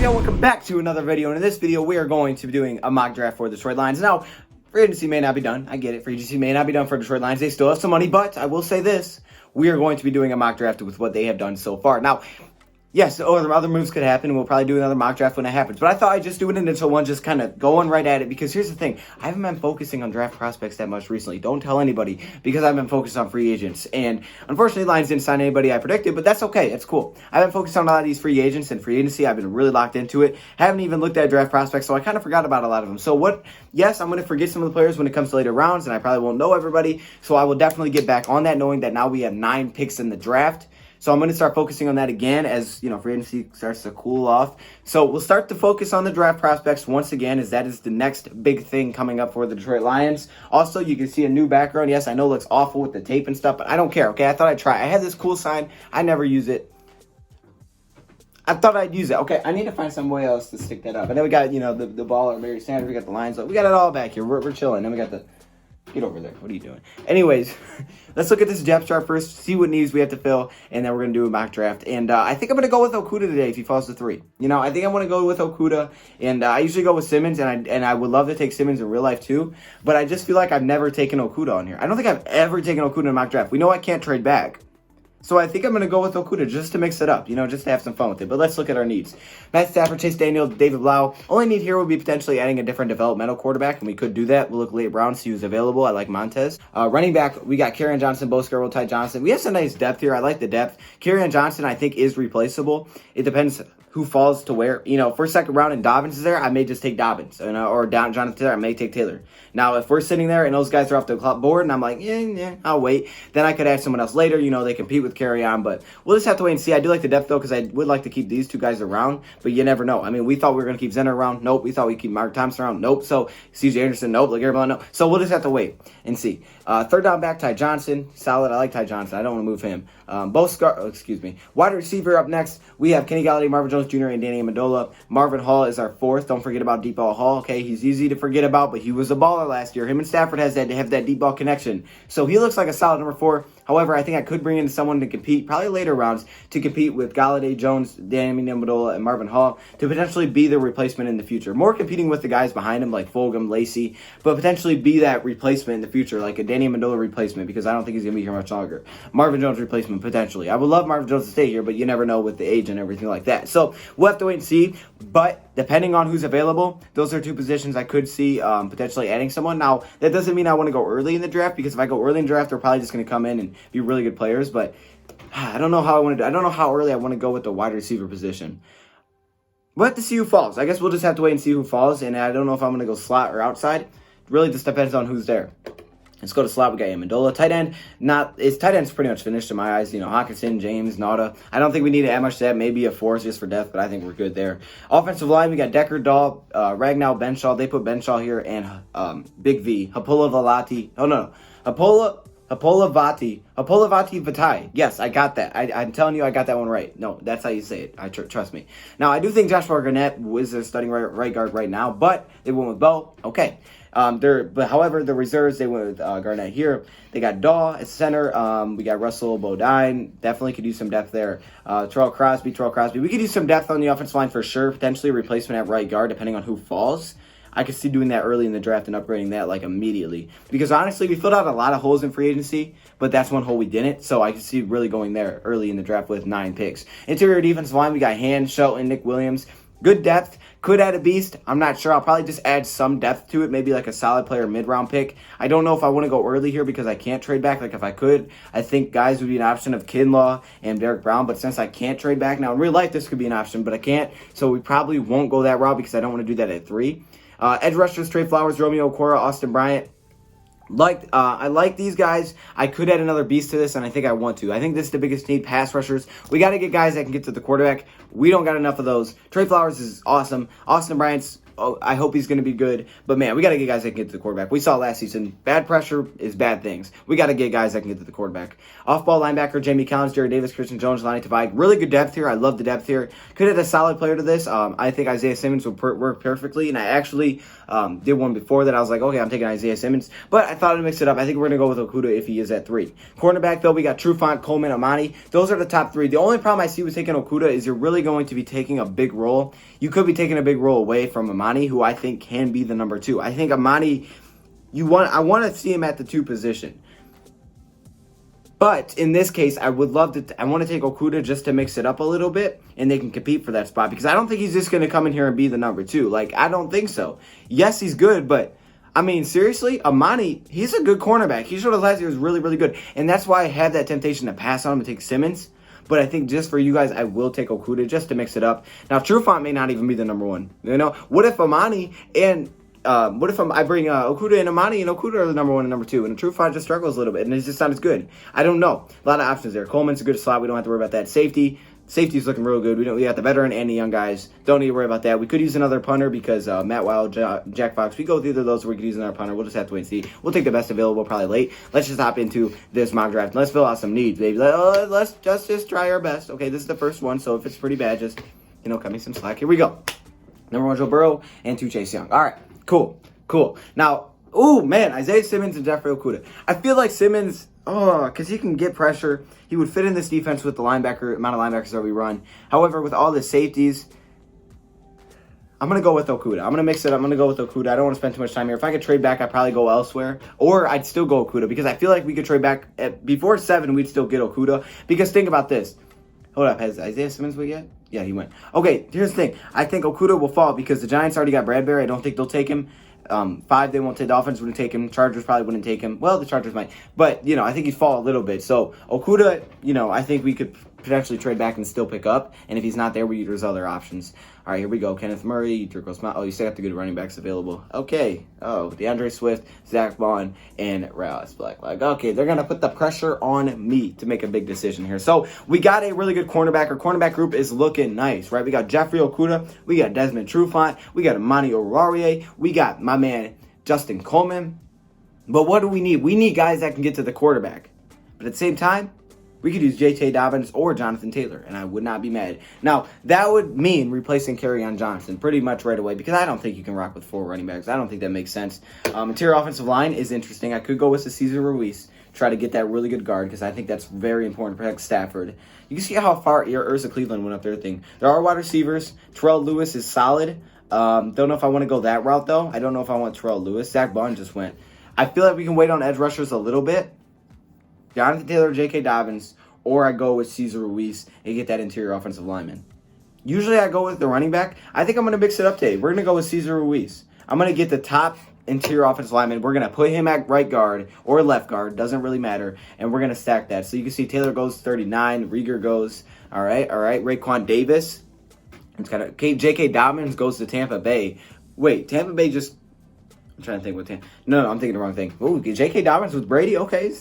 yo, welcome back to another video, and in this video we are going to be doing a mock draft for the Detroit Lions. Now, free agency may not be done, I get it, free agency may not be done for Detroit Lions, they still have some money, but I will say this, we are going to be doing a mock draft with what they have done so far. Now, yes, other moves could happen, and we'll probably do another mock draft when it happens. But I thought I'd just do an initial one, just kind of going right at it, because here's the thing. I haven't been focusing on draft prospects that much recently. Don't tell anybody, because I've been focused on free agents. And unfortunately, Lions didn't sign anybody I predicted, but that's okay. It's cool. I've been focused on a lot of these free agents and free agency. I've been really locked into it. Haven't even looked at draft prospects, so I kind of forgot about a lot of them. So yes, I'm going to forget some of the players when it comes to later rounds, and I probably won't know everybody. So I will definitely get back on that, knowing that now we have 9 picks in the draft. So I'm going to start focusing on that again as, free agency starts to cool off. So we'll start to focus on the draft prospects once again, as that is the next big thing coming up for the Detroit Lions. Also, you can see a new background. Yes, I know it looks awful with the tape and stuff, but I don't care, okay? I thought I'd try. I had this cool sign. I never use it. I thought I'd use it. Okay, I need to find some way else to stick that up. And then we got, the ball or Barry Sanders. We got the Lions. We got it all back here. We're chilling. Then we got the... Get over there. What are you doing? Anyways, let's look at this depth chart first, see what needs we have to fill, and then we're going to do a mock draft. And I think I'm going to go with Okudah today if he falls to 3. I think I want to go with Okudah, and I usually go with Simmons, and I would love to take Simmons in real life too, but I just feel like I've never taken Okudah on here. I don't think I've ever taken Okudah in a mock draft. We know I can't trade back. So I think I'm going to go with Okudah just to mix it up, just to have some fun with it. But let's look at our needs. Matt Stafford, Chase Daniel, David Blau. Only need here would be potentially adding a different developmental quarterback, and we could do that. We'll look late rounds, see who's available. I like Montez. Running back, we got Kerryon Johnson, Bo Scarborough, Ty Johnson. We have some nice depth here. I like the depth. Kerryon Johnson, I think, is replaceable. It depends who falls to where. First, second round, and Dobbins is there, I may just take Dobbins. Or Jonathan Taylor, I may take Taylor. Now, if we're sitting there and those guys are off the board and I'm like, yeah, I'll wait, then I could add someone else later. They compete with Kerryon, but we'll just have to wait and see. I do like the depth, though, because I would like to keep these 2 guys around, but you never know. We thought we were going to keep Zenner around. Nope. We thought we'd keep Mark Thompson around. Nope. So, CJ Anderson, nope. LeGarrette Blount, nope. So, we'll just have to wait and see. Third down back, Ty Johnson. Solid. I like Ty Johnson. I don't want to move him. Wide receiver up next, we have Kenny Golladay, Marvin Jones Jr., and Danny Amendola. Marvin Hall is our 4th. Don't forget about deep ball Hall. Okay, he's easy to forget about, but he was a baller last year. Him and Stafford have that deep ball connection. So he looks like a solid number 4. However, I think I could bring in someone to compete, probably later rounds, to compete with Golladay, Jones, Danny Amendola, and Marvin Hall to potentially be the replacement in the future. More competing with the guys behind him like Fulgham, Lacey, but potentially be that replacement in the future, like a Danny Amendola replacement, because I don't think he's going to be here much longer. Marvin Jones replacement, potentially. I would love Marvin Jones to stay here, but you never know with the age and everything like that. So we'll have to wait and see, but depending on who's available, those are 2 positions I could see potentially adding someone. Now, that doesn't mean I want to go early in the draft, because if I go early in the draft, they're probably just going to come in and be really good players, but I don't know how I don't know how early I want to go with the wide receiver position. We'll have to see who falls. I guess we'll just have to wait and see who falls, and I don't know if I'm going to go slot or outside. It really just depends on who's there. Let's go to slot. We got Amendola. Tight end, tight end's pretty much finished in my eyes. Hawkinson, James, Nauta. I don't think we need to add much to that. Maybe a 4th just for depth, but I think we're good there. Offensive line, we got Decker, Dahl, Ragnow, Benshaw. They put Benshaw here, and Big V. Hapola Vitae. Yes, I got that. I'm telling you, I got that one right. No, that's how you say it. Trust me. Now, I do think Joshua Garnett was their starting right guard right now, but they went with Bo. Okay. However, the reserves, they went with Garnett here. They got Daw at center. We got Russell Bodine. Definitely could use some depth there. Terrell Crosby. We could use some depth on the offensive line for sure. Potentially a replacement at right guard, depending on who falls. I could see doing that early in the draft and upgrading that immediately. Because honestly, we filled out a lot of holes in free agency, but that's one hole we didn't. So I could see really going there early in the draft with 9 picks. Interior defensive line, we got Hand, Shelton, Nick Williams. Good depth. Could add a beast. I'm not sure. I'll probably just add some depth to it. Maybe a solid player mid-round pick. I don't know if I want to go early here because I can't trade back. If I could, I think guys would be an option of Kinlaw and Derek Brown. But since I can't trade back, now in real life this could be an option, but I can't. So we probably won't go that route because I don't want to do that at 3. Edge rushers, Trey Flowers, Romeo Okwara, Austin Bryant. I like these guys. I could add another beast to this, and I think I want to. I think this is the biggest need, pass rushers. We got to get guys that can get to the quarterback. We don't got enough of those. Trey Flowers is awesome. Austin Bryant's I hope he's going to be good. But, man, we got to get guys that can get to the quarterback. We saw last season, bad pressure is bad things. We got to get guys that can get to the quarterback. Off-ball linebacker, Jamie Collins, Jerry Davis, Christian Jones, Lonnie Tavai. Really good depth here. I love the depth here. Could have a solid player to this. I think Isaiah Simmons would work perfectly. And I actually did one before that. I was like, okay, I'm taking Isaiah Simmons. But I thought I'd mix it up. I think we're going to go with Okudah if he is at 3. Cornerback, though, we got Trufant, Coleman, Amani. Those are the top 3. The only problem I see with taking Okudah is you're really going to be taking a big role. You could be taking a big role away from Amani, who I think can be the number 2. I think Amani, I want to see him at the 2 position. But in this case, I want to take Okudah just to mix it up a little bit, and they can compete for that spot, because I don't think he's just going to come in here and be the number 2. Like, I don't think so. Yes, he's good, but I mean, seriously, Amani, he's a good cornerback. He showed us last year was really, really good, and that's why I have that temptation to pass on him and take Simmons. But I think just for you guys, I will take Okudah just to mix it up. Now, Trufant may not even be the number 1. You know, what if Amani and I bring Okudah and Amani, and Okudah are the number 1 and number 2, and Trufant just struggles a little bit, and it's just not as good. I don't know. A lot of options there. Coleman's a good slot. We don't have to worry about that. Safety's looking real good. We got the veteran and the young guys. Don't need to worry about that. We could use another punter because Matt Wild, Jack Fox. We go with either of those, or we could use another punter. We'll just have to wait and see. We'll take the best available, probably late. Let's just hop into this mock draft. Let's fill out some needs, baby. Let's just try our best. Okay, this is the first one, so if it's pretty bad, just cut me some slack. Here we go. Number 1, Joe Burrow, and 2, Chase Young. All right, cool. Now, Isaiah Simmons and Jeffrey Okudah. I feel like Simmons, because he can get pressure. He would fit in this defense with the amount of linebackers that we run. However, with all the safeties, I'm going to go with Okudah. I'm going to mix it up. I'm going to go with Okudah. I don't want to spend too much time here. If I could trade back, I'd probably go elsewhere. Or I'd still go Okudah, because I feel like we could trade back. Before 7, we'd still get Okudah. Because think about this. Hold up. Has Isaiah Simmons went yet? Yeah, he went. Okay, here's the thing. I think Okudah will fall because the Giants already got Bradbury. I don't think they'll take him. 5, they won't take. The Dolphins wouldn't take him. Chargers probably wouldn't take him. Well, the Chargers might. But, I think he'd fall a little bit. So, Okudah, I think we could potentially trade back and still pick up. And if he's not there, there's other options. All right, here we go. Kenneth Murray, Turco Smith. Oh, you still have the good running backs available. Okay. Oh, DeAndre Swift, Zach Bond, and Rallis Blackleg. Okay, they're going to put the pressure on me to make a big decision here. So, we got a really good cornerback. Our cornerback group is looking nice, right? We got Jeffrey Okudah. We got Desmond Trufant. We got Amani Oruwariye. We got my man Justin Coleman. But what do we need? We need guys that can get to the quarterback. But at the same time, we could use J.T. Dobbins or Jonathan Taylor, and I would not be mad. Now, that would mean replacing Kerryon Johnson pretty much right away, because I don't think you can rock with 4 running backs. I don't think that makes sense. Interior offensive line is interesting. I could go with Cesar Ruiz, try to get that really good guard, because I think that's very important to protect Stafford. You can see how far Ursa Cleveland went up their thing. There are wide receivers. Terrell Lewis is solid. Don't know if I want to go that route, though. I don't know if I want Terrell Lewis. Zach Bond just went. I feel like we can wait on edge rushers a little bit. Jonathan Taylor, J.K. Dobbins, or I go with Cesar Ruiz and get that interior offensive lineman. Usually I go with the running back. I think I'm going to mix it up today. We're going to go with Cesar Ruiz. I'm going to get the top interior offensive lineman. We're going to put him at right guard or left guard. Doesn't really matter. And we're going to stack that. So you can see Taylor goes 39. Rieger goes, all right. Raekwon Davis. It's got J.K. Dobbins goes to Tampa Bay. Wait, Tampa Bay just... I'm trying to think what Tampa... No, I'm thinking the wrong thing. Oh, J.K. Dobbins with Brady? Okay.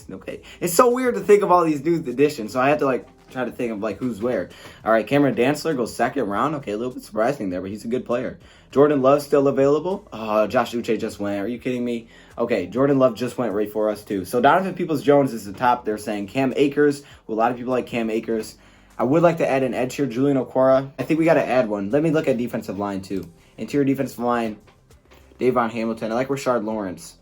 It's so weird to think of all these new additions, so I have to, try to think of, who's where. All right, Cameron Dantzler goes 2nd round. Okay, a little bit surprising there, but he's a good player. Jordan Love still available. Josh Uche just went. Are you kidding me? Okay, Jordan Love just went right for us, too. So Donovan Peoples-Jones is the top. They're saying Cam Akers. Well, a lot of people like Cam Akers. I would like to add an edge here, Julian Okwara. I think we got to add one. Let me look at defensive line, too. Interior defensive line. Davon Hamilton. I like Rashard Lawrence.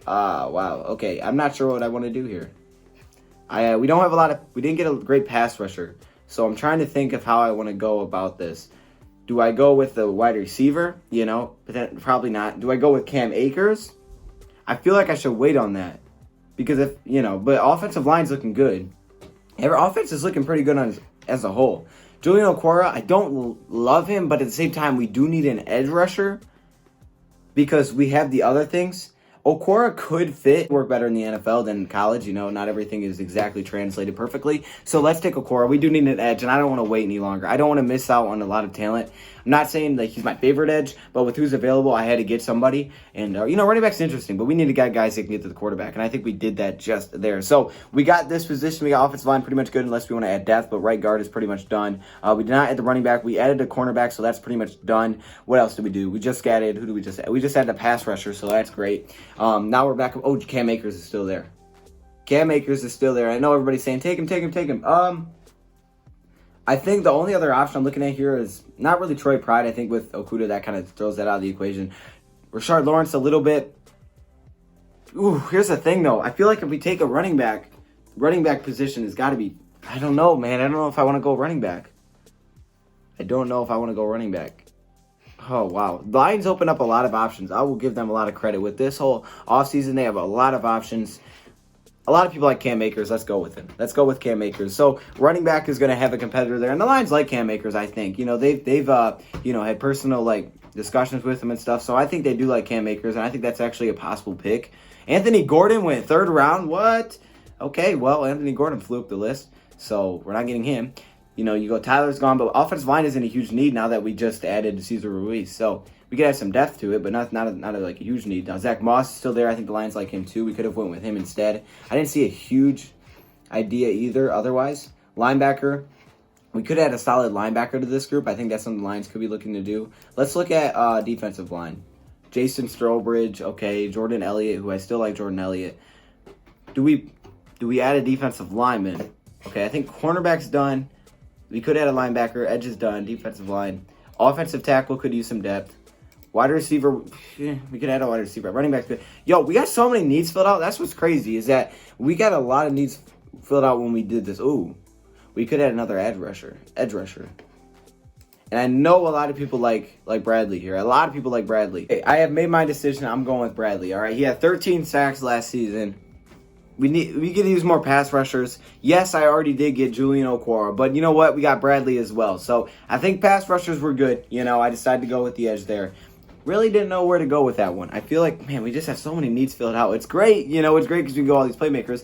Wow. Okay, I'm not sure what I want to do here. We don't have we didn't get a great pass rusher, so I'm trying to think of how I want to go about this. Do I go with the wide receiver? But then probably not. Do I go with Cam Akers? I feel like I should wait on that because but offensive line's looking good. Every offense is looking pretty good as a whole. Julian Okwara, I don't love him, but at the same time, we do need an edge rusher because we have the other things. Okora could work better in the NFL than college. You know, not everything is exactly translated perfectly. So let's take Okora. We do need an edge, and I don't want to wait any longer. I don't want to miss out on a lot of talent. I'm not saying like he's my favorite edge, but with who's available, I had to get somebody. And, running back's interesting, but we need to get guys that can get to the quarterback, and I think we did that just there. So we got this position. We got offensive line pretty much good unless we want to add depth, but right guard is pretty much done. We did not add the running back. We added a cornerback, so that's pretty much done. What else did we do? We just added, who did we just add? We just added a pass rusher, so that's great. Now we're back up. Oh, Cam Akers is still there. Cam Akers is still there. I know everybody's saying, take him. I think the only other option I'm looking at here is not really Troy Pride. I think with Okuda, that kind of throws that out of the equation. Rashard Lawrence a little bit. Ooh, here's the thing, though. I feel like if we take a running back position has got to be, I don't know, man. I don't know if I want to go running back. Oh, wow. Lions open up a lot of options. I will give them a lot of credit. With this whole offseason, they have a lot of options. A lot of people like Cam Akers. Let's go with him. Let's go with Cam Akers. So running back is going to have a competitor there. And the Lions like Cam Akers, I think. You know, they've had personal, discussions with him and stuff. So I think they do like Cam Akers, and I think that's actually a possible pick. Anthony Gordon went 3rd round. What? Okay, well, Anthony Gordon flew up the list, so we're not getting him. You know, you go Tyler's gone, but offensive line isn't a huge need now that we just added Cesar Ruiz. So we could add some depth to it, but not a huge need. Now, Zach Moss is still there. I think the Lions like him too. We could have went with him instead. I didn't see a huge idea either otherwise. Linebacker, we could add a solid linebacker to this group. I think that's something the Lions could be looking to do. Let's look at defensive line. Jason Strowbridge, okay. Jordan Elliott, who I still like Jordan Elliott. Do we add a defensive lineman? Okay, I think cornerback's done. We could add a linebacker. Edge is done. Defensive line. Offensive tackle could use some depth. Wide receiver, we could add a wide receiver. Running back good. Yo, we got so many needs filled out. That's what's crazy is that we got a lot of needs filled out when we did this. Ooh, we could add another edge rusher. And I know a lot of people like Bradley here. A lot of people like Bradley. Hey, I have made my decision. I'm going with Bradley. All right, he had 13 sacks last season. We could use more pass rushers. Yes, I already did get Julian Okwara, but you know what? We got Bradley as well. So I think pass rushers were good. You know, I decided to go with the edge there. Really didn't know where to go with that one. I feel like, man, we just have so many needs filled out. It's great. You know, it's great because we can go all these playmakers.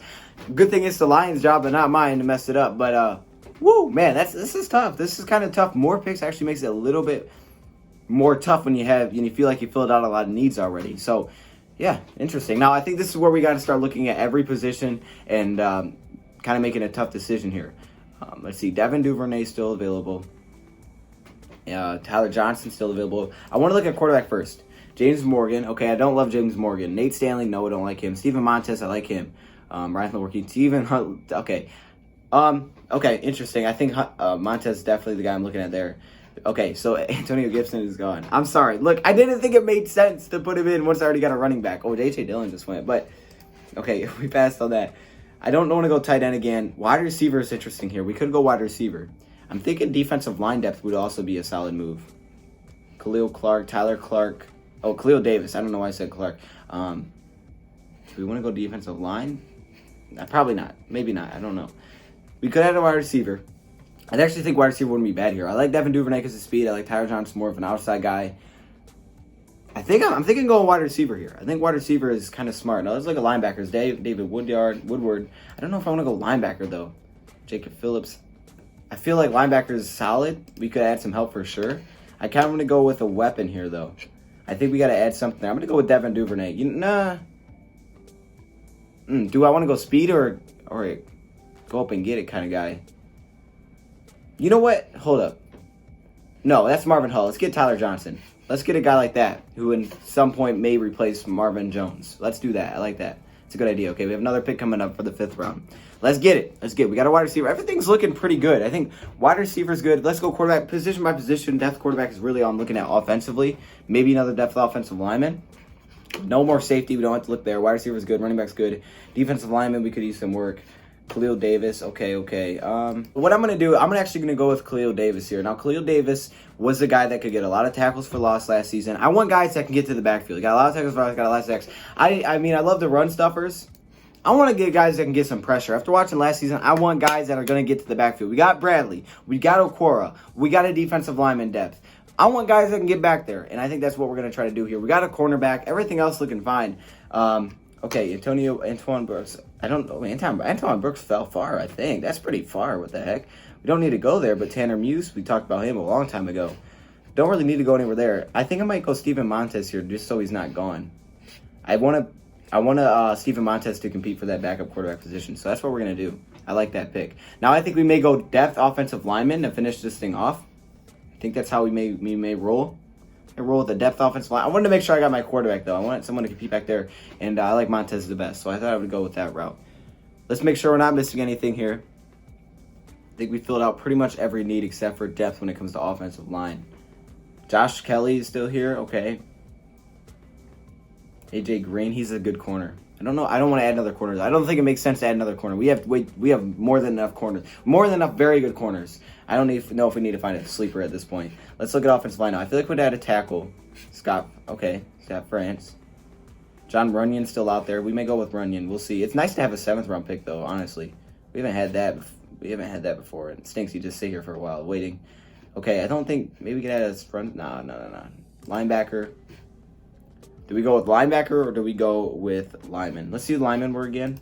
Good thing it's the Lions' job and not mine to mess it up. But, man, this is tough. This is kind of tough. More picks actually makes it a little bit more tough when you feel like you filled out a lot of needs already. So, yeah, interesting. Now, I think this is where we got to start looking at every position and kind of making a tough decision here. Let's see. Devin Duvernay still available. Tyler Johnson still available. I want to look at quarterback first. James Morgan. Okay, I don't love James Morgan. Nate Stanley. No, I don't like him. Steven Montez. I like him. Ryan Milwaukee. Steven Hunt. Okay. Okay, interesting. I think Montez is definitely the guy I'm looking at there. Okay, so Antonio Gibson is gone. I'm sorry. Look, I didn't think it made sense to put him in once I already got a running back. Oh, J.J. Dillon just went. But, okay, we passed on that. I don't want to go tight end again. Wide receiver is interesting here. We could go wide receiver. I'm thinking defensive line depth would also be a solid move. Khalil Clark, Tyler Clark. Oh, Khalil Davis. I don't know why I said Clark. Do we want to go defensive line? Probably not. Maybe not. I don't know. We could add a wide receiver. I actually think wide receiver wouldn't be bad here. I like Devin Duvernay because of speed. I like Tyler Johnson more of an outside guy. I'm thinking going wide receiver here. I think wide receiver is kind of smart. Now let's look at linebackers. David Woodward. I don't know if I want to go linebacker though. Jacob Phillips. I feel like linebacker is solid. We could add some help for sure. I kind of want to go with a weapon here though. I think we got to add something there. I'm going to go with Devin Duvernay. Do I want to go speed or go up and get it kind of guy? You know what? Hold up. No, that's Marvin Hull. Let's get Tyler Johnson. Let's get a guy like that who in some point may replace Marvin Jones. Let's do that. I like that. It's a good idea. Okay, we have another pick coming up for the 5th round. Let's get it. We got a wide receiver. Everything's looking pretty good. I think wide receiver is good. Let's go quarterback. Position by position. Depth quarterback is really all I'm looking at offensively. Maybe another depth offensive lineman. No more safety. We don't have to look there. Wide receiver is good. Running back's good. Defensive lineman, we could use some work. Khalil Davis. Okay. What I'm going to do, I'm actually going to go with Khalil Davis here. Now, Khalil Davis was the guy that could get a lot of tackles for loss last season. I want guys that can get to the backfield. He got a lot of tackles for loss, got a lot of sacks. I mean, I love the run stuffers. I want to get guys that can get some pressure. After watching last season, I want guys that are going to get to the backfield. We got Bradley. We got Okwara. We got a defensive lineman depth. I want guys that can get back there, and I think that's what we're going to try to do here. We got a cornerback. Everything else looking fine. Okay, Antoine Brooks. I don't know. Antoine Brooks fell far, I think. That's pretty far. What the heck? We don't need to go there, but Tanner Muse, we talked about him a long time ago. Don't really need to go anywhere there. I think I might go Steven Montez here just so he's not gone. I want Steven Montez to compete for that backup quarterback position, so that's what we're going to do. I like that pick. Now I think we may go depth offensive lineman to finish this thing off. I think that's how we may roll. I roll with the depth offensive line. I wanted to make sure I got my quarterback, though. I wanted someone to compete back there, and I like Montez the best, so I thought I would go with that route. Let's make sure we're not missing anything here. I think we filled out pretty much every need except for depth when it comes to offensive line. Josh Kelly is still here. Okay. AJ Green, he's a good corner. I don't know. I don't want to add another corner. I don't think it makes sense to add another corner. We have more than enough corners. More than enough very good corners. I don't know if we need to find a sleeper at this point. Let's look at offensive line now. I feel like we'd add a tackle. Scott France. John Runyon's still out there. We may go with Runyon. We'll see. It's nice to have a 7th round pick, though, honestly. We haven't had that before. It stinks. You just sit here for a while waiting. Okay, I don't think... Maybe we can add a front... No. Linebacker. Do we go with linebacker or do we go with lineman? Let's see the lineman were again.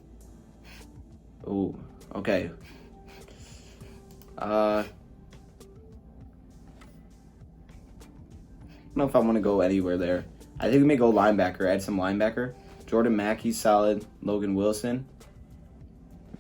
Ooh, okay. I don't know if I want to go anywhere there. I think we may go linebacker, add some linebacker. Jordan Mack, he's solid.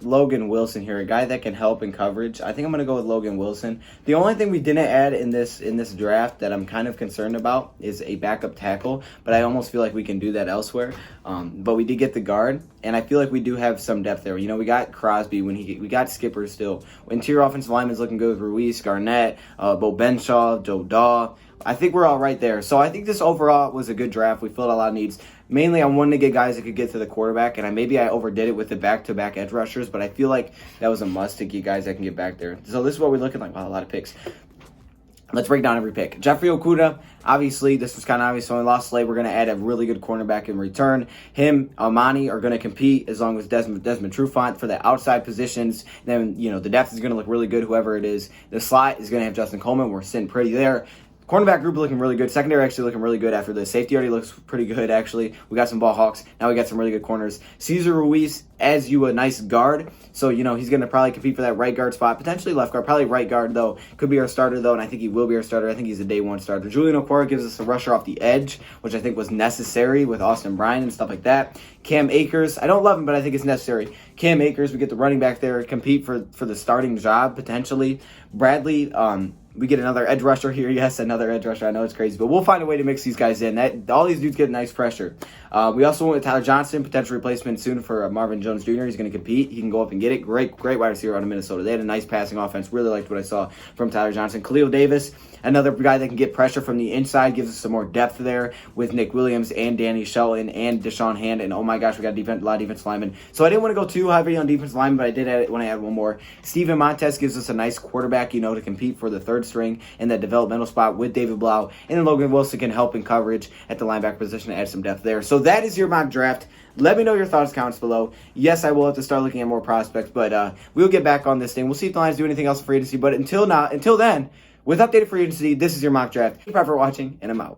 Logan Wilson here, a guy that can help in coverage. I think I'm going to go with Logan Wilson. The only thing we didn't add in this draft that I'm kind of concerned about is a backup tackle, but I almost feel like we can do that elsewhere. But we did get the guard, and I feel like we do have some depth there. You know, we got Crosby, we got Skipper still. Interior offensive lineman's looking good with Ruiz, Garnett, Bo Benshaw, Joe Daw. I think we're all right there. So I think this overall was a good draft. We filled a lot of needs. Mainly, I wanted to get guys that could get to the quarterback, and I overdid it with the back-to-back edge rushers, but I feel like that was a must to get guys that can get back there. So this is what we're looking like. Wow, a lot of picks. Let's break down every pick. Jeffrey Okudah, obviously, this was kind of obvious when we lost Slade. We're going to add a really good cornerback in return. Him, Amani are going to compete as long as Desmond Trufant for the outside positions. Then, the depth is going to look really good, whoever it is. The slot is going to have Justin Coleman. We're sitting pretty there. Cornerback group looking really good. Secondary actually looking really good after this. Safety already looks pretty good, actually. We got some ball hawks. Now we got some really good corners. Cesar Ruiz adds you a nice guard. So, he's going to probably compete for that right guard spot. Potentially left guard. Probably right guard, though. Could be our starter, though, and I think he will be our starter. I think he's a day one starter. Julian Okwara gives us a rusher off the edge, which I think was necessary with Austin Bryant and stuff like that. Cam Akers, I don't love him, but I think it's necessary. Cam Akers, we get the running back there, compete for the starting job, potentially. Bradley, we get another edge rusher here. Yes, another edge rusher. I know it's crazy, but we'll find a way to mix these guys in. All these dudes get nice pressure. We also went with Tyler Johnson, potential replacement soon for Marvin Jones Jr. He's going to compete. He can go up and get it. Great wide receiver out of Minnesota. They had a nice passing offense. Really liked what I saw from Tyler Johnson. Khalil Davis, another guy that can get pressure from the inside, gives us some more depth there with Nick Williams and Danny Shelton and Deshaun Hand. And oh my gosh, we got a lot of defensive linemen. So I didn't want to go too heavy on defensive linemen, but I did want to add one more. Steven Montez gives us a nice quarterback, to compete for the third string in that developmental spot with David Blau. And then Logan Wilson can help in coverage at the linebacker position to add some depth there. So that is your mock draft. Let me know your thoughts, comments below. Yes, I will have to start looking at more prospects, but we'll get back on this thing. We'll see if the Lions do anything else for free agency. But until then, with updated free agency, this is your mock draft. Thank you for watching, and I'm out.